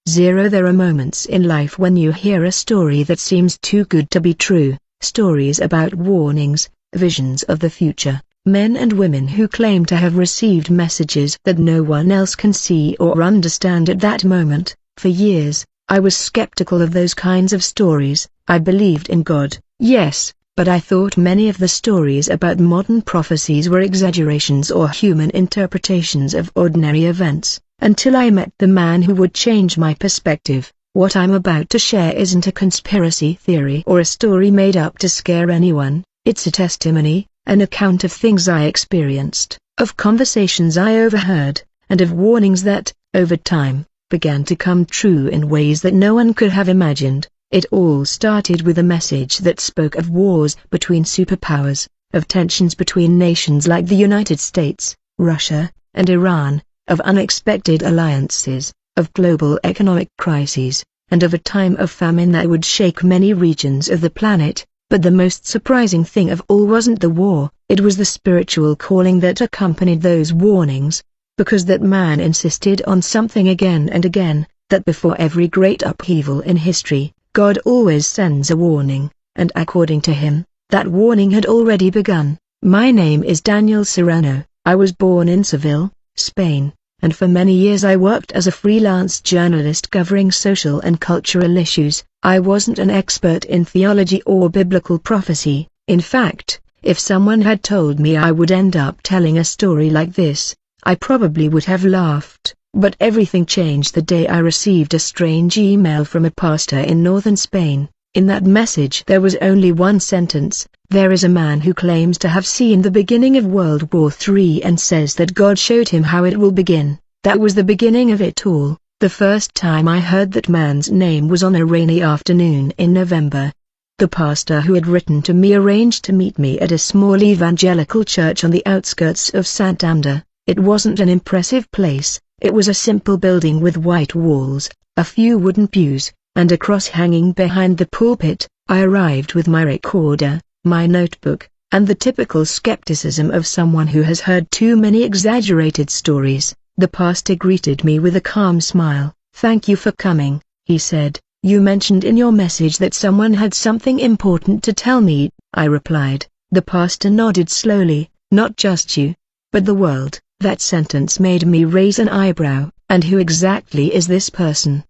There are moments in life when you hear a story that seems too good to be true, stories about warnings, visions of the future, men and women who claim to have received messages that no one else can see or understand at that moment. For years, I was skeptical of those kinds of stories. I believed in God, yes, but I thought many of the stories about modern prophecies were exaggerations or human interpretations of ordinary events, until I met the man who would change my perspective. What I'm about to share isn't a conspiracy theory or a story made up to scare anyone, it's a testimony, an account of things I experienced, of conversations I overheard, and of warnings that, over time, began to come true in ways that no one could have imagined. It all started with a message that spoke of wars between superpowers, of tensions between nations like the United States, Russia, and Iran, of unexpected alliances, of global economic crises, and of a time of famine that would shake many regions of the planet. But the most surprising thing of all wasn't the war, it was the spiritual calling that accompanied those warnings, because that man insisted on something again and again, that before every great upheaval in history, God always sends a warning, and according to him, that warning had already begun. My name is Daniel Serrano. I was born in Seville, Spain, and for many years I worked as a freelance journalist covering social and cultural issues. I wasn't an expert in theology or biblical prophecy. In fact, if someone had told me I would end up telling a story like this, I probably would have laughed. But everything changed the day I received a strange email from a pastor in northern Spain. In that message there was only one sentence: there is a man who claims to have seen the beginning of World War III and says that God showed him how it will begin. That was the beginning of it all. The first time I heard that man's name was on a rainy afternoon in November. The pastor who had written to me arranged to meet me at a small evangelical church on the outskirts of Santander. It wasn't an impressive place. It was a simple building with white walls, a few wooden pews, and a cross hanging behind the pulpit. I arrived with my recorder, my notebook, and the typical skepticism of someone who has heard too many exaggerated stories. The pastor greeted me with a calm smile. "Thank you for coming," he said. "You mentioned in your message that someone had something important to tell me," I replied. The pastor nodded slowly. "Not just you, but the world." That sentence made me raise an eyebrow. "And who exactly is this person?"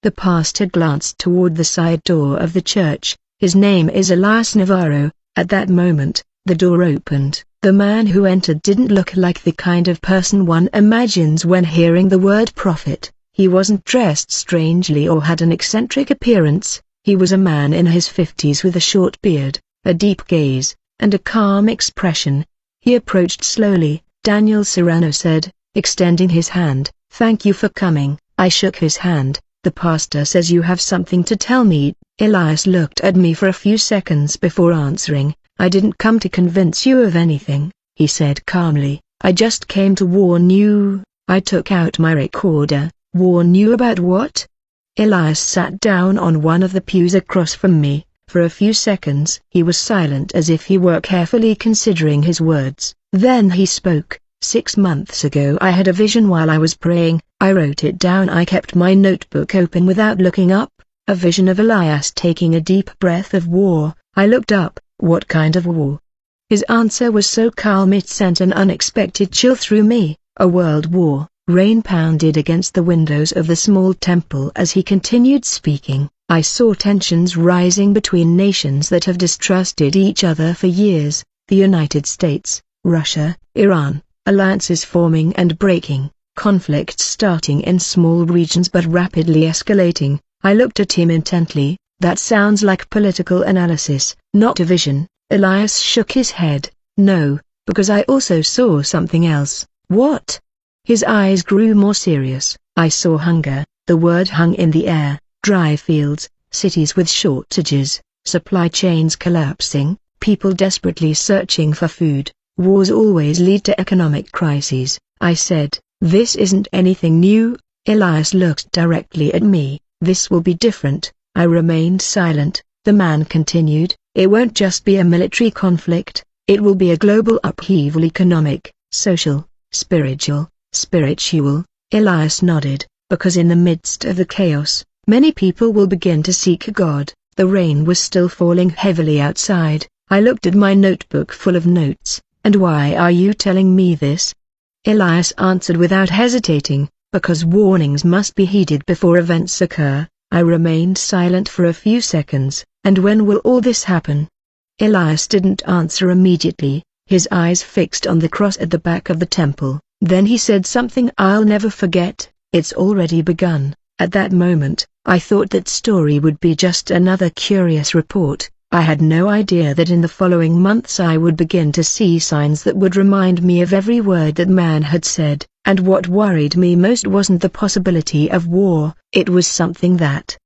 The pastor glanced toward the side door of the church. "His name is Elias Navarro." At that moment, the door opened. The man who entered didn't look like the kind of person one imagines when hearing the word prophet. He wasn't dressed strangely or had an eccentric appearance. He was a man in his 50s with a short beard, a deep gaze, and a calm expression. He approached slowly. "Daniel Serrano said," extending his hand. "Thank you for coming." I shook his hand. "The pastor says you have something to tell me." Elias looked at me for a few seconds before answering. "I didn't come to convince you of anything," he said calmly. "I just came to warn you." I took out my recorder. "Warn you about what?" Elias sat down on one of the pews across from me. For a few seconds he was silent as if he were carefully considering his words. Then he spoke. "6 months ago I had a vision while I was praying. I wrote it down. I kept my notebook open without looking up. A vision of Elias taking a deep breath of war. I looked up. What kind of war?" His answer was so calm it sent an unexpected chill through me. "A world war." Rain pounded against the windows of the small temple as he continued speaking. "I saw tensions rising between nations that have distrusted each other for years. The United States, Russia, Iran, alliances forming and breaking, conflicts starting in small regions but rapidly escalating." I looked at him intently. "That sounds like political analysis, not a vision." Elias shook his head. "No, because I also saw something else." "What?" His eyes grew more serious. "I saw hunger." The word hung in the air. Dry fields, cities with shortages, supply chains collapsing, people desperately searching for food. Wars always lead to economic crises. I said, "This isn't anything new." Elias looked directly at me. "This will be different." I remained silent. The man continued, "It won't just be a military conflict, it will be a global upheaval, economic, social, spiritual. Spiritual. Elias nodded. because in the midst of the chaos, many people will begin to seek God. The rain was still falling heavily outside. I looked at my notebook full of notes. And why are you telling me this? Elias answered without hesitating, because warnings must be heeded before events occur. I remained silent for a few seconds. And when will all this happen? Elias didn't answer immediately, his eyes fixed on the cross at the back of the temple. Then he said something I'll never forget. It's already begun. At that moment, I thought that story would be just another curious report. I had no idea that in the following months I would begin to see signs that would remind me of every word that man had said. And what worried me most wasn't the possibility of war, it was something that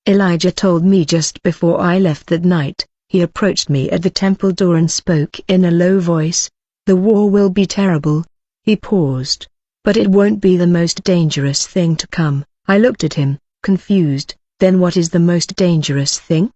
Elijah told me just before I left that night. He approached me at the temple door and spoke in a low voice. The war will be terrible. He paused. But it won't be the most dangerous thing to come. I looked at him, confused. Then what is the most dangerous thing?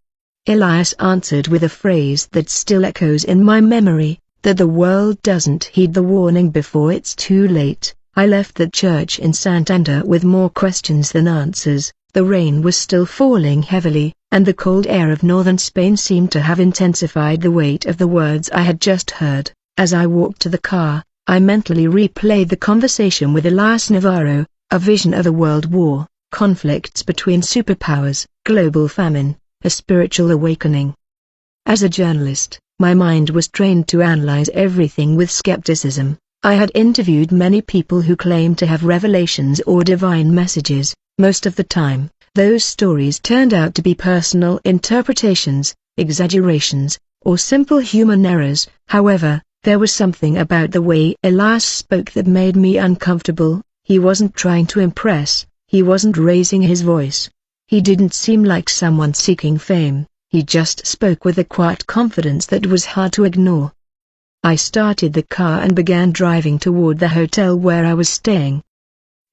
Elias answered with a phrase that still echoes in my memory, that the world doesn't heed the warning before it's too late. I left the church in Santander with more questions than answers. The rain was still falling heavily, and the cold air of northern Spain seemed to have intensified the weight of the words I had just heard. As I walked to the car, I mentally replayed the conversation with Elias Navarro, a vision of a world war, conflicts between superpowers, global famine, a spiritual awakening. As a journalist, my mind was trained to analyze everything with skepticism. I had interviewed many people who claimed to have revelations or divine messages. Most of the time, those stories turned out to be personal interpretations, exaggerations, or simple human errors. However, there was something about the way Elias spoke that made me uncomfortable. He wasn't trying to impress, he wasn't raising his voice. He didn't seem like someone seeking fame, he just spoke with a quiet confidence that was hard to ignore. I started the car and began driving toward the hotel where I was staying.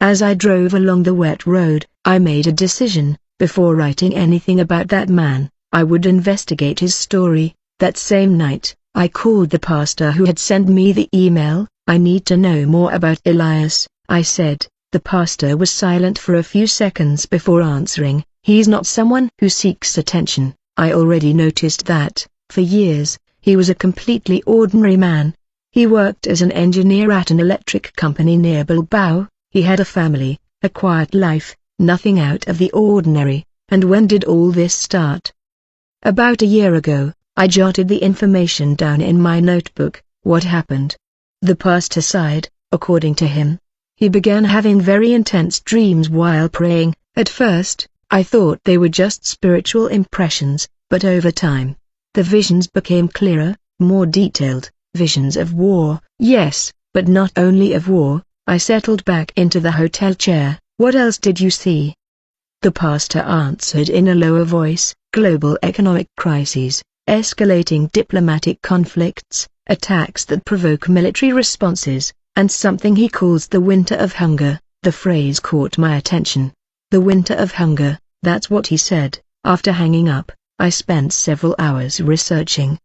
As I drove along the wet road, I made a decision. Before writing anything about that man, I would investigate his story. That same night, I called the pastor who had sent me the email. I need to know more about Elias, I said. The pastor was silent for a few seconds before answering. He's not someone who seeks attention. I already noticed that. For years, he was a completely ordinary man. He worked as an engineer at an electric company near Bilbao. He had a family, a quiet life, nothing out of the ordinary. And when did all this start? About a year ago. I jotted the information down in my notebook. What happened? The pastor sighed. According to him, he began having very intense dreams while praying. At first, I thought they were just spiritual impressions, but over time, the visions became clearer, more detailed. Visions of war, yes, but not only of war. I settled back into the hotel chair. What else did you see? The pastor answered in a lower voice. Global economic crises, escalating diplomatic conflicts, attacks that provoke military responses, and something he calls the winter of hunger. The phrase caught my attention. The winter of hunger, that's what he said. After hanging up, I spent several hours researching.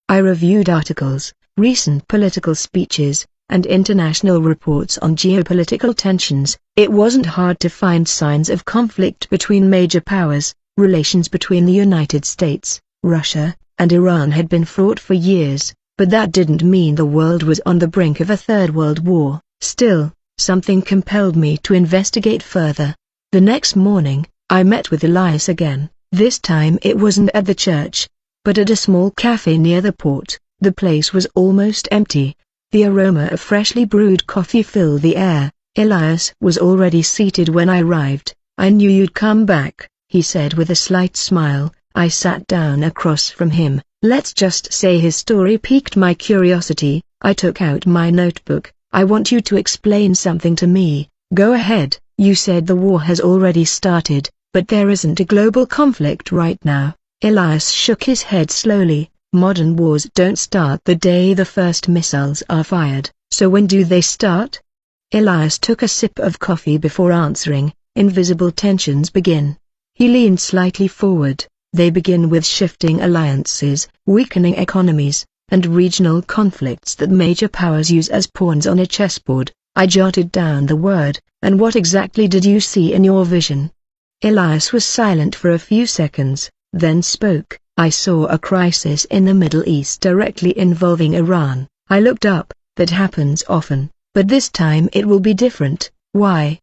I reviewed articles, recent political speeches, and international reports on geopolitical tensions. It wasn't hard to find signs of conflict between major powers. Relations between the United States, Russia, and Iran had been fraught for years, but that didn't mean the world was on the brink of a third world war. Still, something compelled me to investigate further. The next morning, I met with Elias again. This time it wasn't at the church, but at a small cafe near the port. The place was almost empty. The aroma of freshly brewed coffee filled the air. Elias was already seated when I arrived. I knew you'd come back, he said with a slight smile. I sat down across from him. Let's just say his story piqued my curiosity. I took out my notebook. I want you to explain something to me. Go ahead. You said the war has already started, but there isn't a global conflict right now. Elias shook his head slowly. Modern wars don't start the day the first missiles are fired, so when do they start? Elias took a sip of coffee before answering. Invisible tensions begin. He leaned slightly forward. They begin with shifting alliances, weakening economies, and regional conflicts that major powers use as pawns on a chessboard. I jotted down the word. And what exactly did you see in your vision? Elias was silent for a few seconds, then spoke. I saw a crisis in the Middle East directly involving Iran. I looked up. That happens often, but this time it will be different. Why?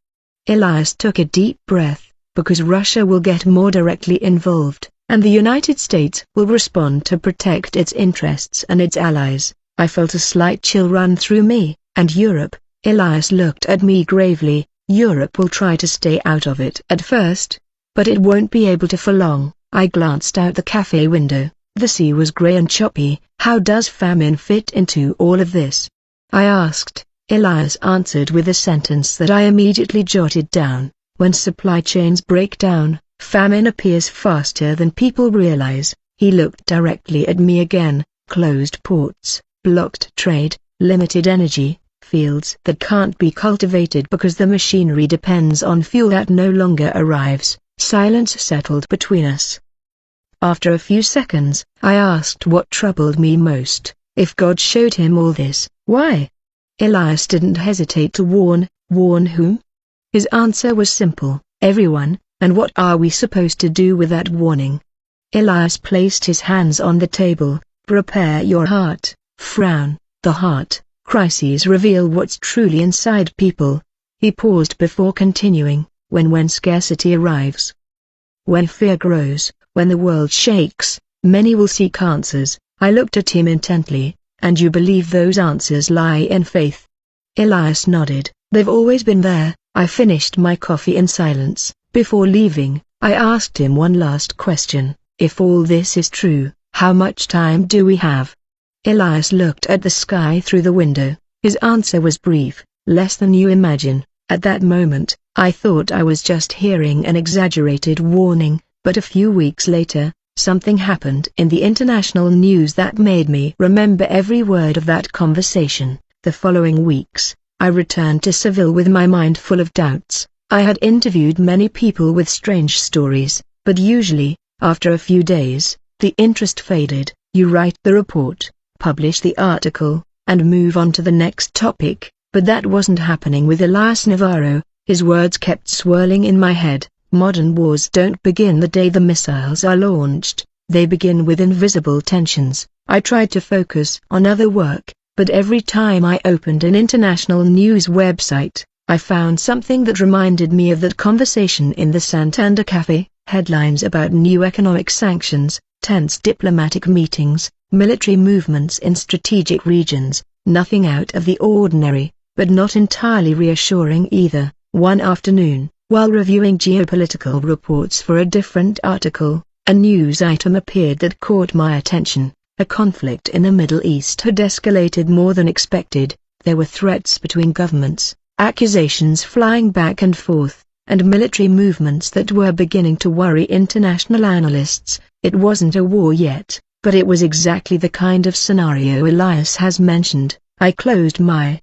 Elias took a deep breath. Because Russia will get more directly involved, and the United States will respond to protect its interests and its allies. I felt a slight chill run through me. And Europe? Elias looked at me gravely. Europe will try to stay out of it at first, but it won't be able to for long. I glanced out the cafe window. The sea was grey and choppy. How does famine fit into all of this? I asked. Elias answered with a sentence that I immediately jotted down. When supply chains break down, famine appears faster than people realize. He looked directly at me again. Closed ports, blocked trade, limited energy, fields that can't be cultivated because the machinery depends on fuel that no longer arrives. Silence settled between us. After a few seconds, I asked what troubled me most. If God showed him all this, why? Elias didn't hesitate to warn. Warn whom? His answer was simple, everyone. And what are we supposed to do with that warning? Elias placed his hands on the table. Prepare your heart. Frown. The heart. Crises reveal what's truly inside people. He paused before continuing. When scarcity arrives, when fear grows, when the world shakes, many will seek answers. I looked at him intently. And you believe those answers lie in faith? Elias nodded. They've always been there. I finished my coffee in silence. Before leaving, I asked him one last question. If all this is true, how much time do we have? Elias looked at the sky through the window. His answer was brief. Less than you imagine. At that moment, I thought I was just hearing an exaggerated warning, but a few weeks later, something happened in the international news that made me remember every word of that conversation. The following weeks, I returned to Seville with my mind full of doubts. I had interviewed many people with strange stories, but usually, after a few days, the interest faded. You write the report, publish the article, and move on to the next topic, but that wasn't happening with Elias Navarro. His words kept swirling in my head. Modern wars don't begin the day the missiles are launched, they begin with invisible tensions. I tried to focus on other work, but every time I opened an international news website, I found something that reminded me of that conversation in the Santander Cafe. Headlines about new economic sanctions, tense diplomatic meetings, military movements in strategic regions. Nothing out of the ordinary, but not entirely reassuring either. One afternoon, while reviewing geopolitical reports for a different article, a news item appeared that caught my attention. A conflict in the Middle East had escalated more than expected. There were threats between governments, accusations flying back and forth, and military movements that were beginning to worry international analysts. It wasn't a war yet, but it was exactly the kind of scenario Elias has mentioned. I closed my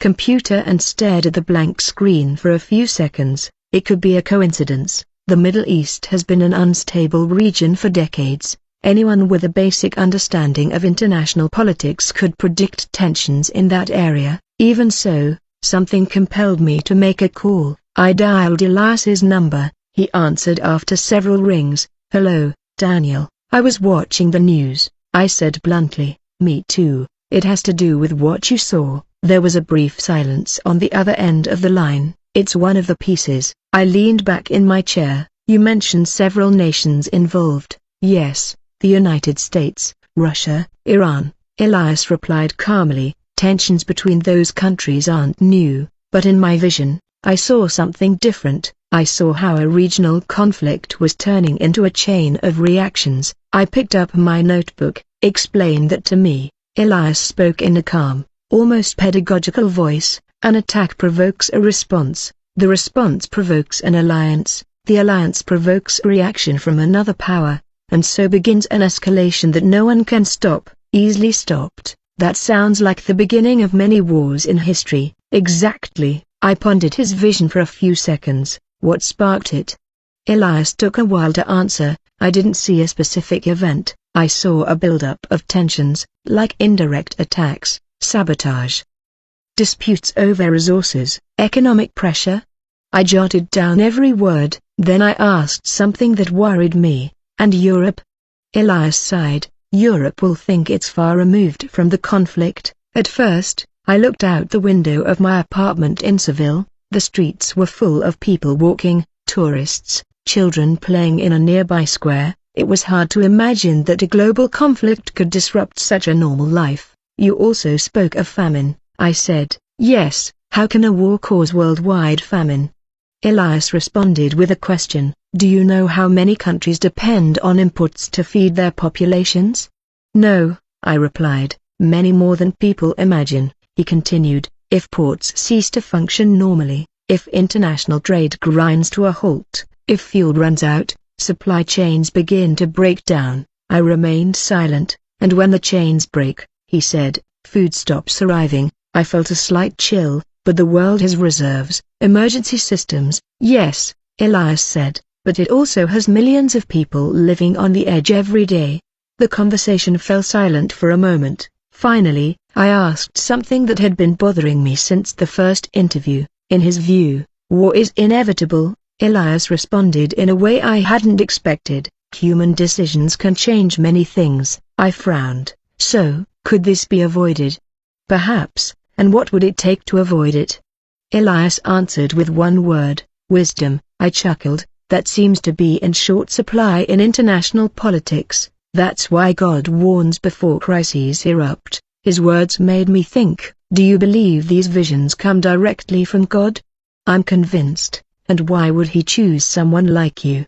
computer and stared at the blank screen for a few seconds. It could be a coincidence. The Middle East has been an unstable region for decades. Anyone with a basic understanding of international politics could predict tensions in that area. Even so, something compelled me to make a call. I dialed Elias's number. He answered after several rings. Hello, Daniel. I was watching the news, I said bluntly. Me too. It has to do with what you saw. There was a brief silence on the other end of the line. It's one of the pieces. I leaned back in my chair. You mentioned several nations involved. Yes, the United States, Russia, Iran. Elias replied calmly. Tensions between those countries aren't new, but in my vision, I saw something different. I saw how a regional conflict was turning into a chain of reactions. I picked up my notebook. Explain that to me. Elias spoke in a calm, almost pedagogical voice. An attack provokes a response. The response provokes an alliance. The alliance provokes a reaction from another power, and so begins an escalation that no one can stop, easily stopped. That sounds like the beginning of many wars in history. Exactly. I pondered his vision for a few seconds. What sparked it? Elias took a while to answer. I didn't see a specific event. I saw a build-up of tensions, like indirect attacks, sabotage. Disputes over resources, economic pressure? I jotted down every word, then I asked something that worried me. And Europe? Elias sighed. Europe will think it's far removed from the conflict. At first, I looked out the window of my apartment in Seville. The streets were full of people walking, tourists, children playing in a nearby square. It was hard to imagine that a global conflict could disrupt such a normal life. You also spoke of famine, I said. Yes, how can a war cause worldwide famine? Elias responded with a question. Do you know how many countries depend on imports to feed their populations? No, I replied. Many more than people imagine. He continued, if ports cease to function normally, if international trade grinds to a halt, if fuel runs out, supply chains begin to break down. I remained silent, and when the chains break, he said, food stops arriving. I felt a slight chill, but the world has reserves, emergency systems. Yes, Elias said, but it also has millions of people living on the edge every day. The conversation fell silent for a moment. Finally, I asked something that had been bothering me since the first interview. In his view, war is inevitable. Elias responded in a way I hadn't expected. Human decisions can change many things. I frowned. So, could this be avoided? Perhaps, and what would it take to avoid it? Elias answered with one word, wisdom. I chuckled. That seems to be in short supply in international politics. That's why God warns before crises erupt. His words made me think, do you believe these visions come directly from God? I'm convinced, and why would he choose someone like you?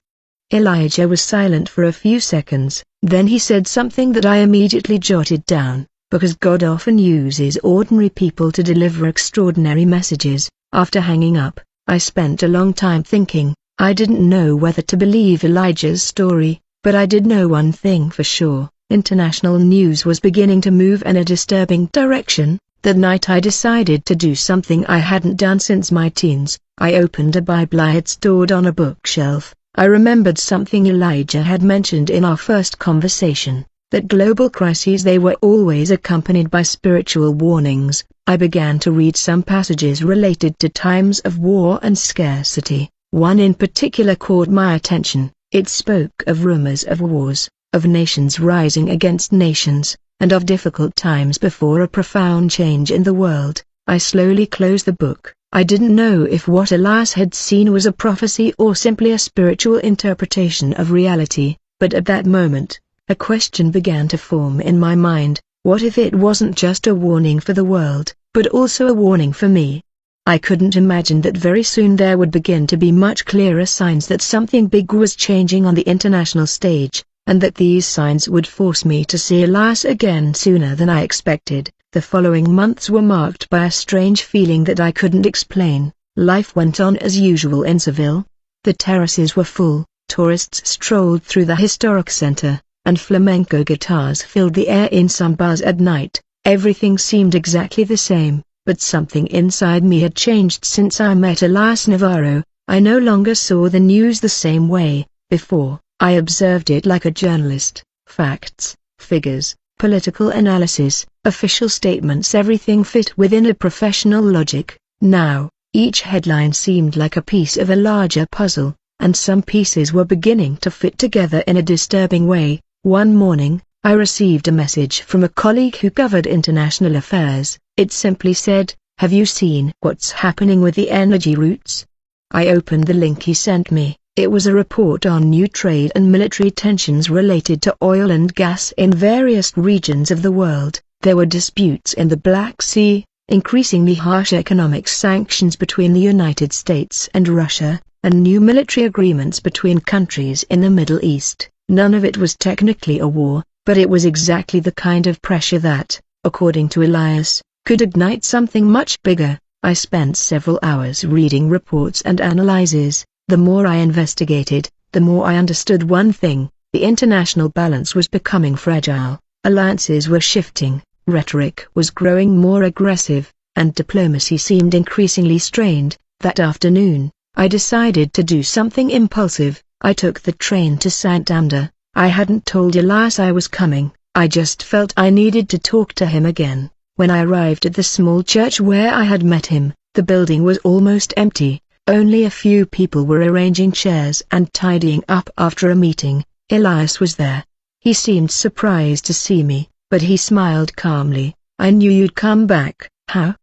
Elijah was silent for a few seconds, then he said something that I immediately jotted down, because God often uses ordinary people to deliver extraordinary messages. After hanging up, I spent a long time thinking. I didn't know whether to believe Elijah's story, but I did know one thing for sure. International news was beginning to move in a disturbing direction. That night I decided to do something I hadn't done since my teens. I opened a Bible I had stored on a bookshelf. I remembered something Elijah had mentioned in our first conversation, that global crises they were always accompanied by spiritual warnings. I began to read some passages related to times of war and scarcity. One in particular caught my attention. It spoke of rumors of wars, of nations rising against nations, and of difficult times before a profound change in the world. I slowly closed the book. I didn't know if what Elias had seen was a prophecy or simply a spiritual interpretation of reality, but at that moment, a question began to form in my mind. What if it wasn't just a warning for the world, but also a warning for me? I couldn't imagine that very soon there would begin to be much clearer signs that something big was changing on the international stage, and that these signs would force me to see Elias again sooner than I expected. The following months were marked by a strange feeling that I couldn't explain. Life went on as usual in Seville. The terraces were full, tourists strolled through the historic center, and flamenco guitars filled the air in some bars at night. Everything seemed exactly the same. But something inside me had changed since I met Elias Navarro. I no longer saw the news the same way. Before, I observed it like a journalist. Facts, figures, political analysis, official statements, everything fit within a professional logic. Now, each headline seemed like a piece of a larger puzzle, and some pieces were beginning to fit together in a disturbing way. One morning, I received a message from a colleague who covered international affairs. It simply said, "Have you seen what's happening with the energy routes?" I opened the link he sent me. It was a report on new trade and military tensions related to oil and gas in various regions of the world. There were disputes in the Black Sea, increasingly harsh economic sanctions between the United States and Russia, and new military agreements between countries in the Middle East. None of it was technically a war, but it was exactly the kind of pressure that, according to Elias, could ignite something much bigger. I spent several hours reading reports and analyses. The more I investigated, the more I understood one thing: the international balance was becoming fragile, alliances were shifting, rhetoric was growing more aggressive, and diplomacy seemed increasingly strained. That afternoon, I decided to do something impulsive. I took the train to Santander. I hadn't told Elias I was coming, I just felt I needed to talk to him again. When I arrived at the small church where I had met him, the building was almost empty. Only a few people were arranging chairs and tidying up after a meeting. Elias was there. He seemed surprised to see me, but he smiled calmly. "I knew you'd come back." "How?"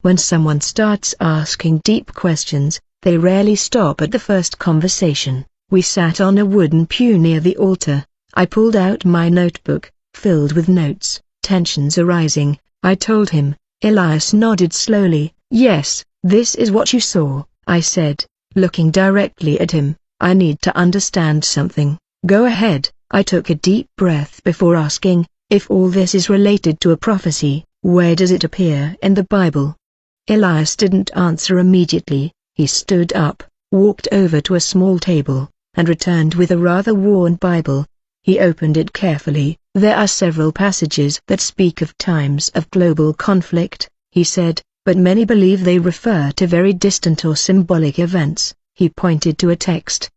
"When someone starts asking deep questions, they rarely stop at the first conversation." We sat on a wooden pew near the altar. I pulled out my notebook, filled with notes. Tensions arising, I told him. Elias nodded slowly. "Yes, this is what you saw," I said, looking directly at him. "I need to understand something." "Go ahead." I took a deep breath before asking, "If all this is related to a prophecy, where does it appear in the Bible?" Elias didn't answer immediately. He stood up, walked over to a small table, and returned with a rather worn Bible. He opened it carefully. "There are several passages that speak of times of global conflict," he said, "but many believe they refer to very distant or symbolic events." He pointed to a text.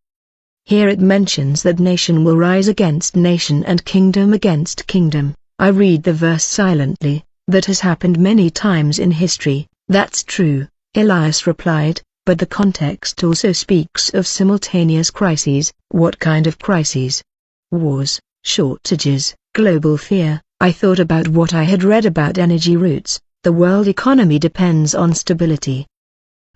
"Here it mentions that nation will rise against nation and kingdom against kingdom." I read the verse silently. "That has happened many times in history." "That's true," Elias replied, "but the context also speaks of simultaneous crises." "What kind of crises?" "Wars, shortages, global fear." I thought about what I had read about energy routes. The world economy depends on stability.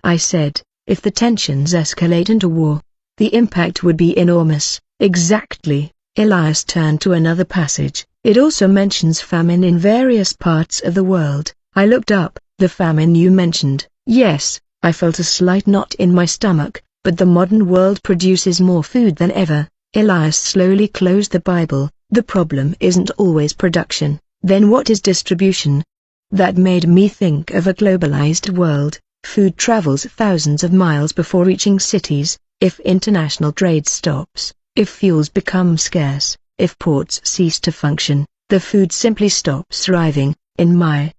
I said, "If the tensions escalate into war, the impact would be enormous." "Exactly." Elias turned to another passage. "It also mentions famine in various parts of the world." I looked up. "The famine you mentioned?" "Yes." I felt a slight knot in my stomach, "but the modern world produces more food than ever." Elias slowly closed the Bible. "The problem isn't always production." "Then what is distribution?" That made me think of a globalized world. Food travels thousands of miles before reaching cities. If international trade stops, if fuels become scarce, if ports cease to function, the food simply stops arriving. In my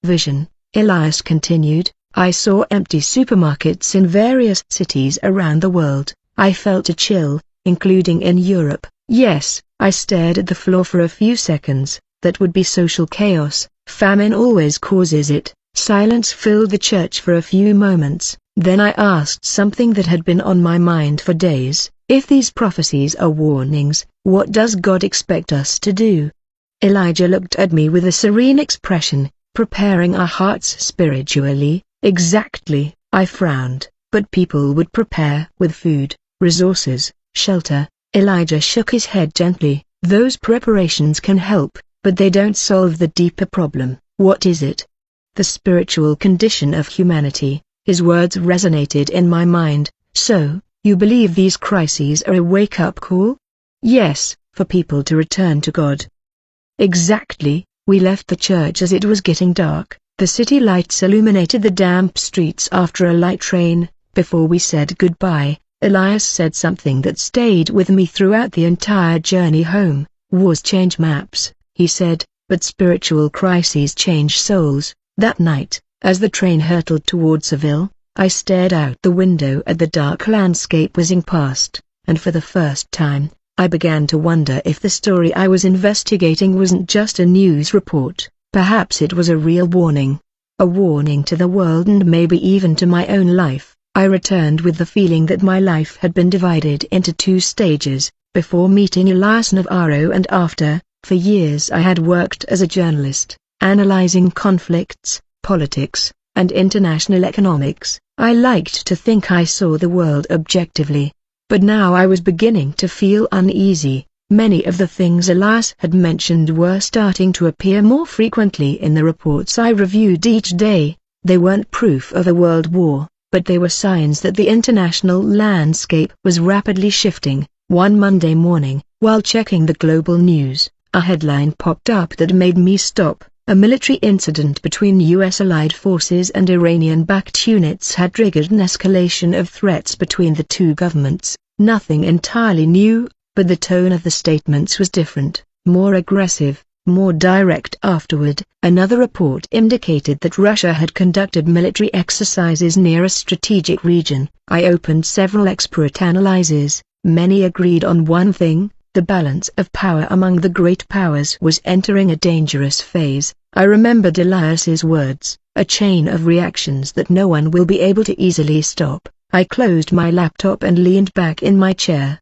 vision, Elias continued, I saw empty supermarkets in various cities around the world. I felt a chill, including in Europe. Yes, I stared at the floor for a few seconds. That would be social chaos. Famine always causes it. Silence filled the church for a few moments. Then I asked something that had been on my mind for days. If these prophecies are warnings, what does God expect us to do? Elijah looked at me with a serene expression, preparing our hearts spiritually. Exactly, I frowned. But people would prepare with food, resources, shelter. Elijah shook his head gently. Those preparations can help, but they don't solve the deeper problem. What is it? The spiritual condition of humanity. His words resonated in my mind. So, you believe these crises are a wake-up call? Yes, for people to return to God. Exactly. We left the church as it was getting dark. The city lights illuminated the damp streets after a light rain. Before we said goodbye, Elias said something that stayed with me throughout the entire journey home. Wars change maps, he said, but spiritual crises change souls. That night, as the train hurtled toward Seville, I stared out the window at the dark landscape whizzing past, and for the first time, I began to wonder if the story I was investigating wasn't just a news report. Perhaps it was a real warning. A warning to the world and maybe even to my own life. I returned with the feeling that my life had been divided into two stages, before meeting Elias Navarro and after. For years I had worked as a journalist, analyzing conflicts, politics, and international economics. I liked to think I saw the world objectively. But now I was beginning to feel uneasy. Many of the things Elias had mentioned were starting to appear more frequently in the reports I reviewed each day. They weren't proof of a world war, but they were signs that the international landscape was rapidly shifting. One Monday morning, while checking the global news, a headline popped up that made me stop. A military incident between U.S. allied forces and Iranian-backed units had triggered an escalation of threats between the two governments. Nothing entirely new, but the tone of the statements was different, more aggressive, more direct. Afterward, another report indicated that Russia had conducted military exercises near a strategic region. I opened several expert analyses. Many agreed on one thing: The balance of power among the great powers was entering a dangerous phase. I remembered Elias's words, a chain of reactions that no one will be able to easily stop. I closed my laptop and leaned back in my chair,